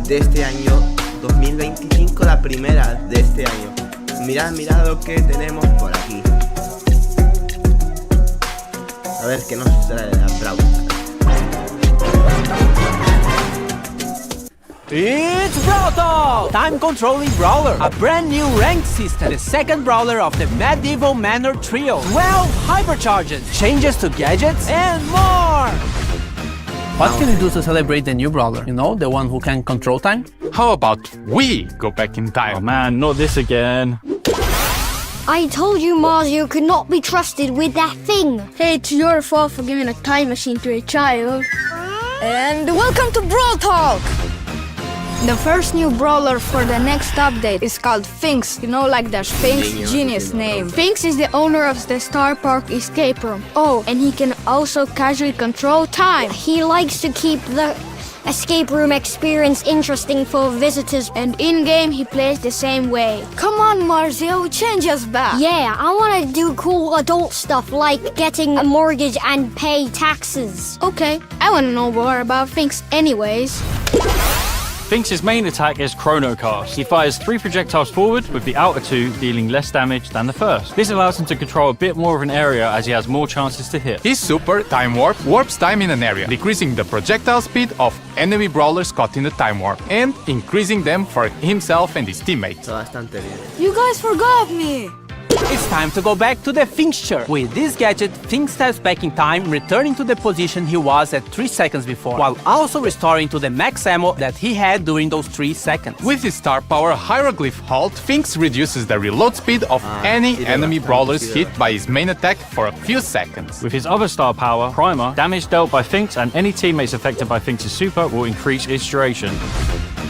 de este año 2025, la primera de este año. Mirad lo que tenemos por aquí. A ver qué nos trae la Brawl. It's Brawl Talk! Time Controlling Brawler, a brand new ranked system, the second brawler of the Medieval Manor Trio, 12 hypercharges, changes to gadgets, and more! What can you do to celebrate the new brawler? You know, the one who can control time? How about we go back in time? Oh man, not this again. I told you, Mars, you could not be trusted with that thing. Hey, it's your fault for giving a time machine to a child. And welcome to Brawl Talk! The first new brawler for the next update is called Finks. You know, like the Sphinx, genius name. Finks is the owner of the Star Park escape room. Oh, and he can also casually control time. He likes to keep the escape room experience interesting for visitors. And in-game, he plays the same way. Come on, Marzio, change us back. Yeah, I want to do cool adult stuff like getting a mortgage and pay taxes. Okay, I want to know more about Finks anyways. Finks' main attack is Chrono Cast. He fires 3 projectiles forward, with the outer 2 dealing less damage than the first. This allows him to control a bit more of an area as he has more chances to hit. His super, Time Warp, warps time in an area, decreasing the projectile speed of enemy brawlers caught in the Time Warp, and increasing them for himself and his teammates. Bastante bien. You guys forgot me. It's time to go back to the Finksture. With this gadget, Finks steps back in time, returning to the position he was at 3 seconds before, while also restoring to the max ammo that he had during those 3 seconds. With his star power Hieroglyph Halt, Finks reduces the reload speed of any enemy brawlers hit by his main attack for a few seconds. With his other star power, Primer, damage dealt by Finks and any teammates affected by Finks' super will increase its duration.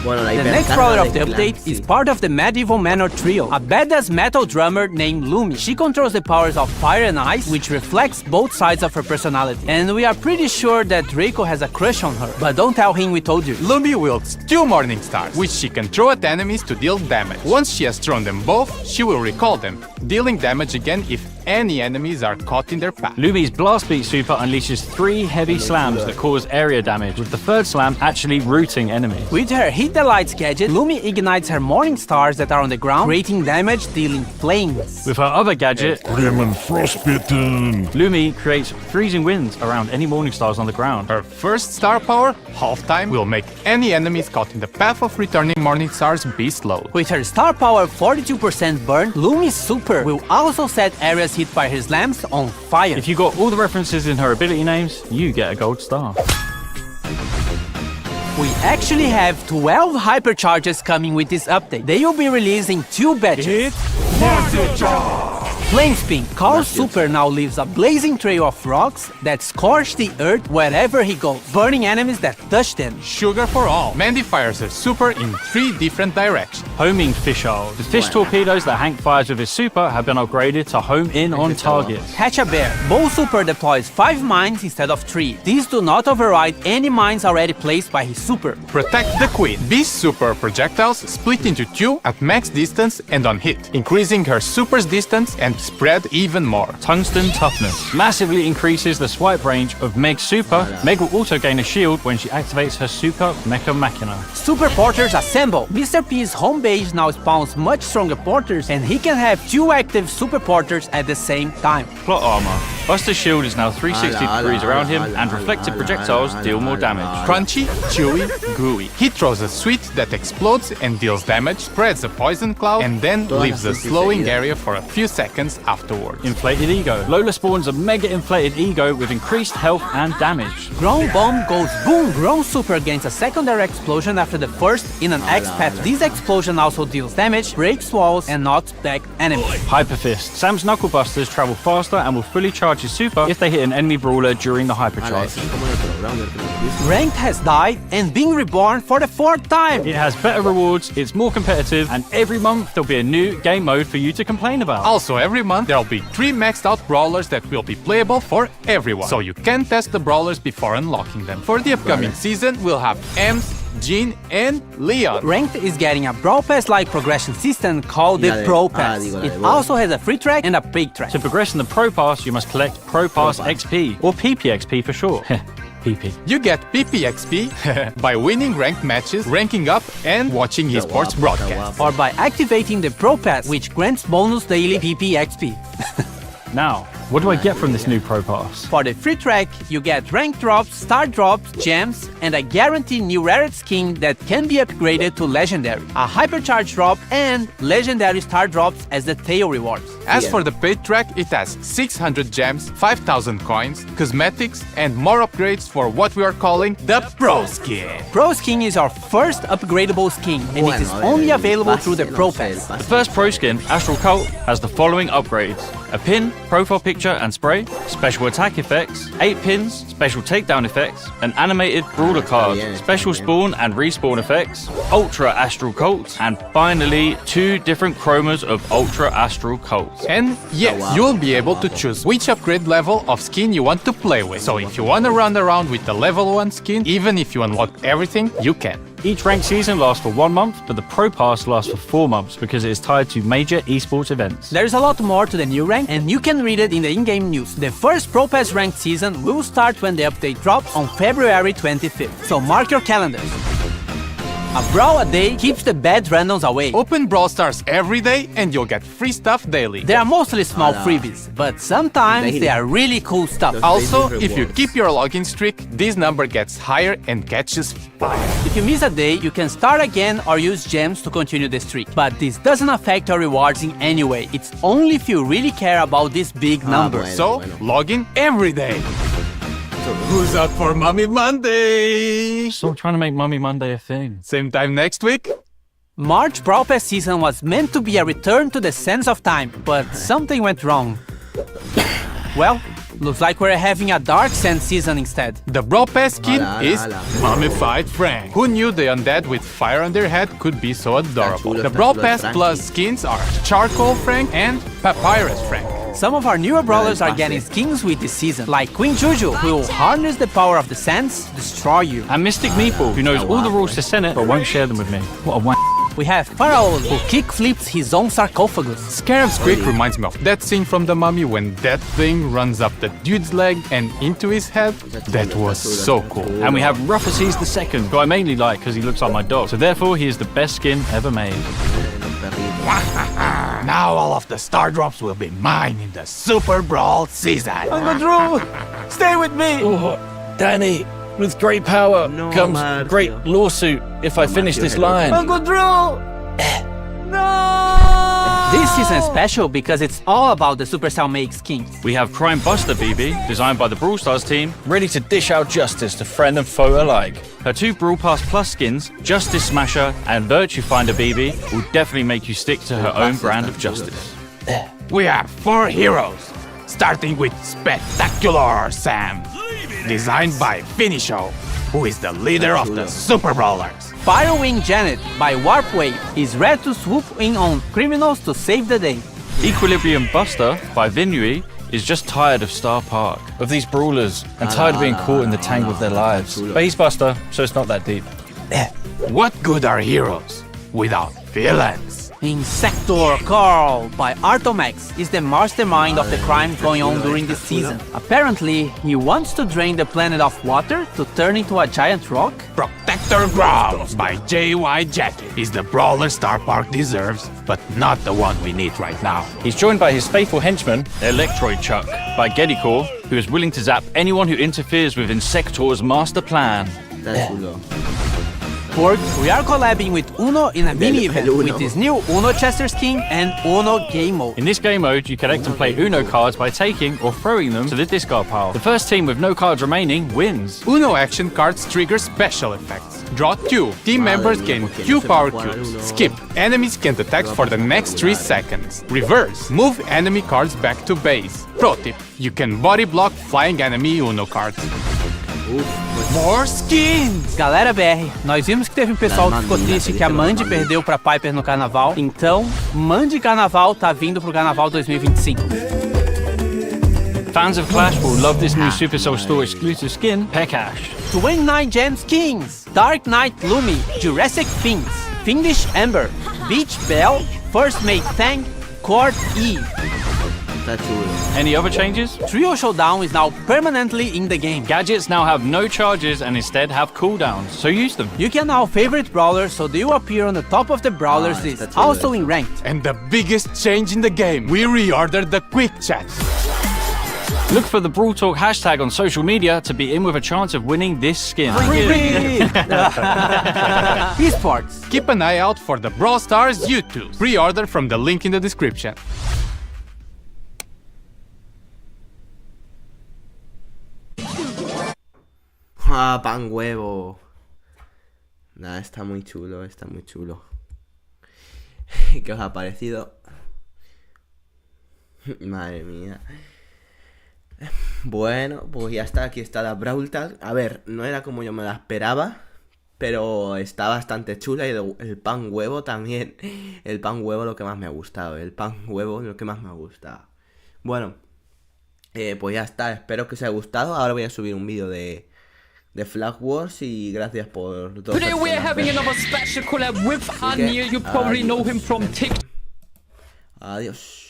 The next brawler of the update is part of the Medieval Manor Trio, a badass metal drummer named Lumi. She controls the powers of fire and ice, which reflects both sides of her personality. And we are pretty sure that Draco has a crush on her, but don't tell him we told you. Lumi wields 2 Morning Stars, which she can throw at enemies to deal damage. Once she has thrown them both, she will recall them, dealing damage again if any enemies are caught in their path. Lumi's Blast Beat super unleashes 3 heavy slams that cause area damage, with the 3rd slam actually rooting enemies. With her Hit the Lights gadget, Lumi ignites her Morning Stars that are on the ground, creating damage, dealing flames. With her other gadget, Grim and Frostbitten, Lumi creates freezing winds around any Morning Stars on the ground. Her first star power, Half Time, will make any enemies caught in the path of returning Morning Stars be slowed. With her star power 42% burn, Lumi's super will also set areas hit by her slams on fire. If you got all the references in her ability names, you get a gold star. We actually have 12 hypercharges coming with this update. They will be released in 2 batches. Flame Spin. Carl's super now leaves a blazing trail of rocks that scorch the earth wherever he goes, burning enemies that touch them. Sugar for all. Mandy fires her super in 3 different directions. Homing Fisheye. The fish torpedoes that Hank fires with his super have been upgraded to home in on targets. Catch a Bear. Bo's super deploys 5 mines instead of 3. These do not override any mines already placed by his super. Protect the Queen. Beast's super projectiles split into 2 at max distance and on hit, increasing her super's distance and spread even more. Tungsten Toughness massively increases the swipe range of Meg's super. Meg will also gain a shield when she activates her super Mecha Machina. Super Porters assemble. Mr. P's home base now spawns much stronger porters, and he can have 2 active super porters at the same time. Plot armor. Buster's shield is now 360 degrees around him, and reflected projectiles deal more damage. Crunchy, chewy, gooey. He throws a sweet that explodes and deals damage, spreads a poison cloud, and then leaves a slowing area for a few seconds afterwards. Inflated Ego. Lola spawns a mega inflated ego with increased health and damage. Ground Bomb goes boom! Ground super gains a secondary explosion after the first in an X pattern. This explosion also deals damage, breaks walls, and knocks back enemies. Hyper Fist. Sam's Knuckle Busters travel faster and will fully charge his super if they hit an enemy brawler during the hypercharge. Ranked has died and been reborn for the 4th time. It has better rewards, it's more competitive, and every month there'll be a new game mode for you to complain about. Also, every month there'll be 3 maxed out brawlers that will be playable for everyone, so you can test the brawlers before unlocking them. For the upcoming season, we'll have Ems, Jean, and Leon. Ranked is getting a Brawl Pass-like progression system called the Pro Pass. It also has a free track and a paid track. To progress in the Pro Pass, you must collect Pro Pass XP, or PPXP for short. PP. You get PPXP by winning ranked matches, ranking up, and watching esports broadcasts. Or by activating the Pro Pass, which grants bonus daily PPXP. Now, what do I get from this new Pro Pass? For the free track, you get rank drops, star drops, gems, and a guaranteed new rarity skin that can be upgraded to legendary, a hypercharge drop, and legendary star drops as the tail rewards. As for the paid track, it has 600 gems, 5,000 coins, cosmetics, and more upgrades for what we are calling the Pro Skin. Pro Skin is our first upgradable skin, and it is only available through the Pro Pass. The first Pro Skin, Astral Cult, has the following upgrades: a pin, profile picture and spray, special attack effects, 8 pins, special takedown effects, an animated brawler card, special spawn and respawn effects, Ultra Astral Cult, and finally 2 different chromas of Ultra Astral Cult. And yes, you'll be able to choose which upgrade level of skin you want to play with. So if you want to run around with the level 1 skin, even if you unlock everything, you can. Each ranked season lasts for 1 month, but the Pro Pass lasts for 4 months because it is tied to major esports events. There's a lot more to the new rank, and you can read it in the in-game news. The first Pro Pass ranked season will start when the update drops on February 25th, so mark your calendars. A Brawl a day keeps the bad randoms away. Open Brawl Stars every day and you'll get free stuff daily. They are mostly small freebies, but sometimes they are really cool stuff. Also, if you keep your login streak, this number gets higher and catches fire. If you miss a day, you can start again or use gems to continue the streak. But this doesn't affect your rewards in any way. It's only if you really care about this big number. So, log in every day. Who's up for Mummy Monday? Stop trying to make Mummy Monday a thing. Same time next week? March Brawl Pass season was meant to be a return to the sense of time, but something went wrong. Well, looks like we're having a Dark Sand season instead. The Brawl Pass skin is Mummified Frank. Who knew the undead with fire on their head could be so adorable? The Brawl Pass Plus skins are Charcoal Frank and Papyrus Frank. Some of our newer brawlers are getting skins with this season, like Queen Juju, who will harness the power of the sands to destroy you. And Mystic Meatball, who knows all the rules to Senate but won't share them with me. What a wank. We have Pharaoh, who kick flips his own sarcophagus. Scarab's Creek reminds me of that scene from The Mummy when that thing runs up the dude's leg and into his head. That was so cool. And we have Ruffuses II, who I mainly like because he looks like my dog. So therefore, he is the best skin ever made. Now all of the star drops will be mine in the Super Brawl season. Uncle Drew, stay with me! Oh, Danny, with great power comes great lawsuit if I finish this line. Uncle Drew! No! This season is special because it's all about the Supercell make skins. We have Crime Buster BB, designed by the Brawl Stars team, Ready to dish out justice to friend and foe alike. Her 2 Brawl Pass Plus skins, Justice Smasher and Virtue Finder BB, will definitely make you stick to her own brand of justice. We have 4 heroes, starting with Spectacular Sam, designed by Finisho, who is the leader of the Super Brawlers. Firewing Janet by Warpwave is ready to swoop in on criminals to save the day. Equilibrium Buster by Vinui is just tired of Star Park. Of these brawlers and tired of being caught in the tangle of their lives. But he's Buster, so it's not that deep. What good are heroes without villains? Insector Carl by Artomax is the mastermind of the crimes going on during this season. Apparently, he wants to drain the planet of water to turn into a giant rock. Protector Gromps by JY Jackie is the brawler Star Park deserves, but not the one we need right now. He's joined by his faithful henchman, Electroid Chuck by Gedikor, who is willing to zap anyone who interferes with Insector's master plan. Pork, we are collabing with Uno in a mini-event with his new Uno Chester skin and Uno Game Mode. In this game mode, you collect and play Uno cards by taking or throwing them to the discard pile. The first team with no cards remaining wins. Uno action cards trigger special effects. Draw 2. Team members gain Q power cubes. Skip. Enemies can't attack for the next 3 seconds. Reverse. Move enemy cards back to base. Pro tip. You can body block flying enemy Uno cards. More skins! Galera BR, nós vimos que teve um pessoal que ficou triste que a Mandy perdeu pra Piper no carnaval, então Mandy Carnaval tá vindo pro Carnaval 2025. Fans of Clash will love this new Supercell Store exclusive skin, Pekash. 29 Gem skins: Dark Knight Lumi, Jurassic Fins, Fiendish Ember, Beach Belle, First Mate Fang, Court E. está chulo. Any other changes? Trio Showdown is now permanently in the game. Gadgets now have no charges and instead have cooldowns, so use them. You can now favorite brawlers so they will appear on the top of the brawlers list, está chulo also eso. in ranked. And the biggest change in the game, we reordered the quick chat. Look for the Brawl Talk hashtag on social media to be in with a chance of winning this skin. Esports. Keep an eye out for the Brawl Stars YouTube. Pre-order from the link in the description. Ah, pan huevo. Nada, está muy chulo, está muy chulo. ¿Qué os ha parecido? Madre mía. Bueno, pues ya está, aquí está la Brawl Talk. A ver, no era como yo me la esperaba, pero está bastante chula. Y el pan huevo también. El pan huevo lo que más me ha gustado. El pan huevo lo que más me ha gustado. Bueno, pues ya está, espero que os haya gustado. Ahora voy a subir un vídeo de Flag Wars y gracias por todo. Today we're having another special collab with Anil. You probably know him from TikTok. Adiós.